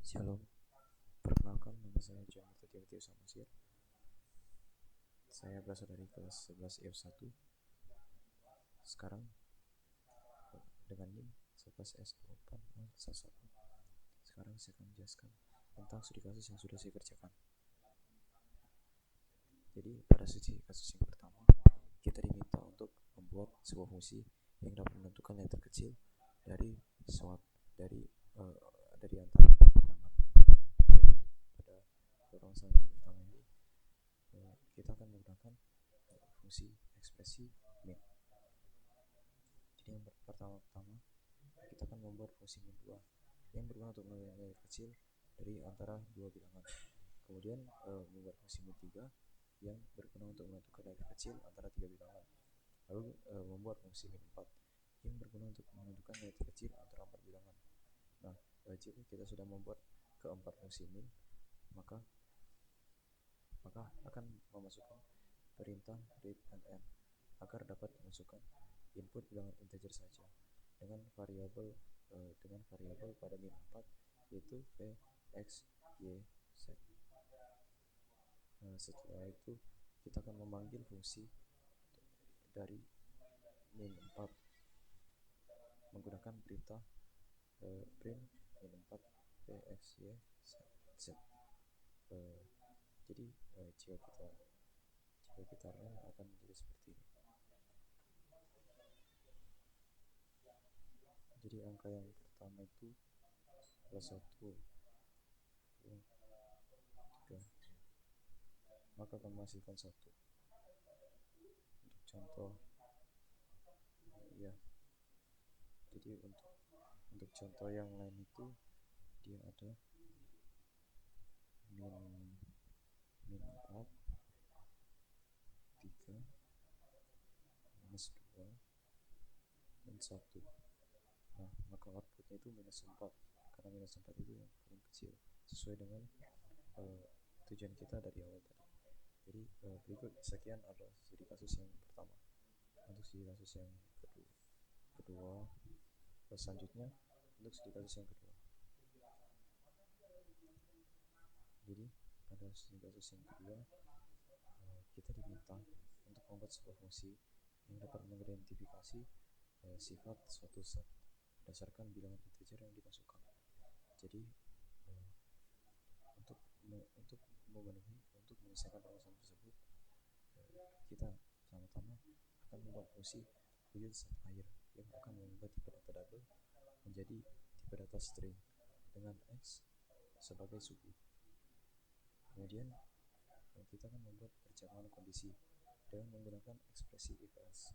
Shalom, perkenalkan nama saya John Timotius Samosir. Saya berasal dari kelas 11 IF1. Sekarang dengan NIM 11S2411. Sekarang saya akan menjelaskan tentang studi kasus yang sudah saya kerjakan. Jadi pada studi kasus yang pertama, kita diminta untuk membuat sebuah fungsi yang dapat menentukan yang terkecil dari antara bilangan. Jadi pada permasalahan yang pertama ini kita akan menggunakan fungsi ekspresi min. Jadi yang pertama kita akan membuat fungsi min 2 yang berguna untuk menentukan nilai kecil dari antara dua bilangan. Kemudian membuat fungsi min 3 yang berguna untuk menentukan nilai kecil antara tiga bilangan. Lalu membuat fungsi min 4 yang berguna untuk menentukan nilai terkecil antara empat bilangan. Nah, jika kita sudah membuat keempat fungsi min, maka akan memasukkan perintah read and end agar dapat memasukkan input bilangan integer saja dengan variabel pada min 4 yaitu p, x, y, z. Setelah itu kita akan memanggil fungsi dari min 4 menggunakan perintah print min 4 p, x, y, z. Jadi jika kita run akan menjadi seperti ini. Jadi angka yang pertama itu adalah 1, 2, 3, maka akan menghasilkan 1. Untuk contoh ya, jadi untuk contoh yang lain itu dia ada min 4, 3, minus 2, dan 1. Nah, maka outputnya itu minus 4 karena minus 4 itu yang paling kecil sesuai dengan tujuan kita dari awal tadi. Jadi berikut sekian adalah studi kasus yang pertama. Untuk studi kasus yang kedua selanjutnya untuk studi kasus yang kedua. Jadi pada studi kasus yang kedua kita diminta untuk membuat sebuah fungsi yang dapat mengidentifikasi sifat suatu zat berdasarkan bilangan integer yang dimasukkan. Jadi untuk menyelesaikan permasalahan tersebut, kita pertama-tama akan membuat fungsi wujud zat air yang akan mengubah tipe data double menjadi tipe data string dengan x sebagai suku. Kemudian kita akan membuat perjalanan kondisi dengan menggunakan ekspresi if else.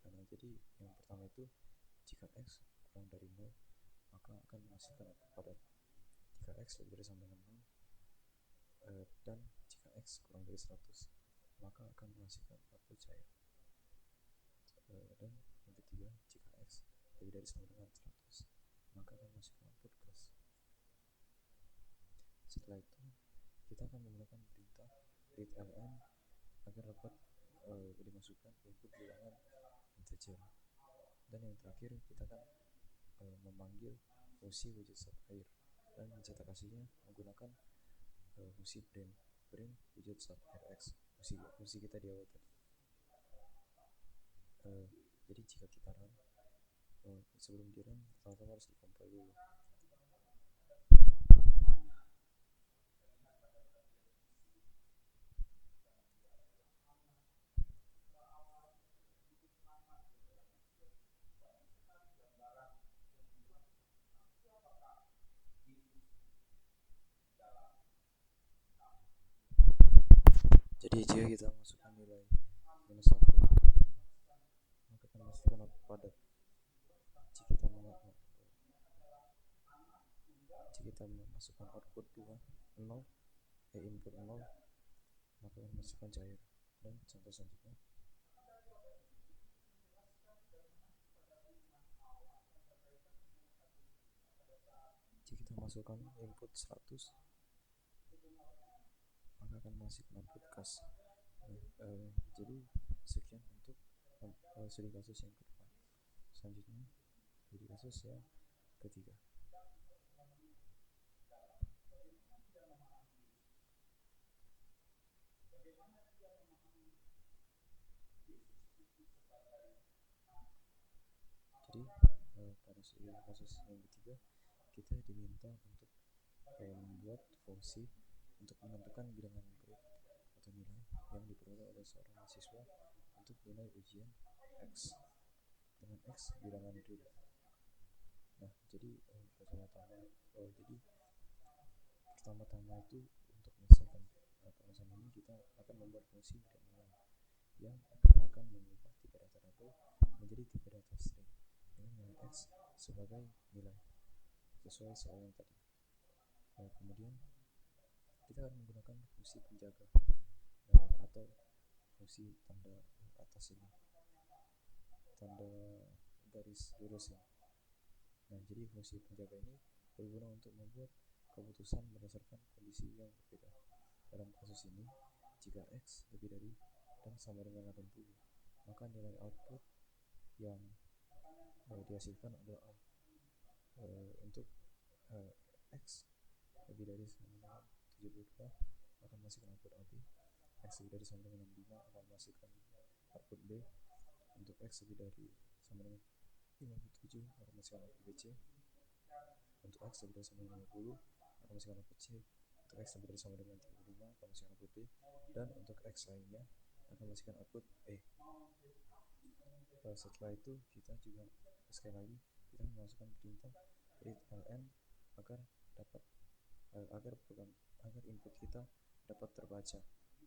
Nah, jadi yang pertama itu jika x kurang dari 0 maka akan menghasilkan output padat. Jika x lebih dari sama dengan 0 dan jika x kurang dari 100 maka akan menghasilkan output cair. Dan yang ketiga, jika x lebih dari sama dengan 100 maka akan menghasilkan output gas. Setelah itu kita akan menggunakan perintah read and end agar dapat dimasukkan input bilangan integer. Dan yang terakhir kita akan memanggil fungsi wujud zat air dan mencetak hasilnya menggunakan fungsi print wujud zat rx, fungsi kita di awal tadi. Jadi jika kita run, sebelum di run pertama-tama harus dikompil dulu. Jadi jika kita masukkan nilai minus 1 maka akan menghasilkan output padat. Jika kita memasukkan output 2, 0, input 0 maka akan menghasilkan cair. Dan contoh selanjutnya jika kita masukkan input 100 maka akan menghasilkan output gas. Jadi sekian untuk studi kasus yang kedua. Selanjutnya studi kasus yang ketiga. Jadi pada kasus yang ketiga, kita diminta untuk membuat fungsi untuk menentukan bilangan grade atau nilai yang diperoleh oleh seorang mahasiswa untuk nilai ujian X dengan X bilangan real. Nah, jadi pertama-tama itu untuk menyelesaikan permasalahan ini, kita akan membuat fungsi dan nilai yang akan mengubah tipe data double menjadi tipe data string dengan nilai X sebagai nilai sesuai soal yang tadi. Kemudian kita akan menggunakan fungsi penjaga atau fungsi tanda atas ini, tanda garis lurus ini. Nah, jadi fungsi penjaga ini berguna untuk membuat keputusan berdasarkan kondisi yang berbeda. Dalam kasus ini, jika X lebih dari dan sama dengan 80, maka nilai output yang dihasilkan adalah A. Untuk X lebih dari sama dengan 72 akan menghasilkan output AB. X lebih dari sama dengan 65 akan menghasilkan output B. Untuk X lebih dari sama dengan 57 akan menghasilkan output BC. Untuk X lebih dari sama dengan 50 akan menghasilkan output C. Untuk X lebih dari sama dengan 35 akan menghasilkan output D. Dan untuk X lainnya akan menghasilkan output E. Setelah itu kita juga sekali lagi kita memasukkan perintah read ln agar input kita dapat terbaca,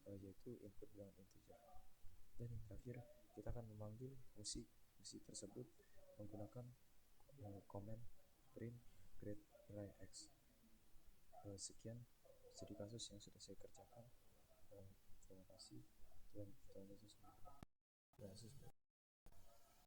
yaitu input bilangan integer. Dan yang terakhir, kita akan memanggil fungsi tersebut menggunakan komen print grade nilai X. Sekian studi kasus yang sudah saya kerjakan. Terima kasih. Tuhan Yesus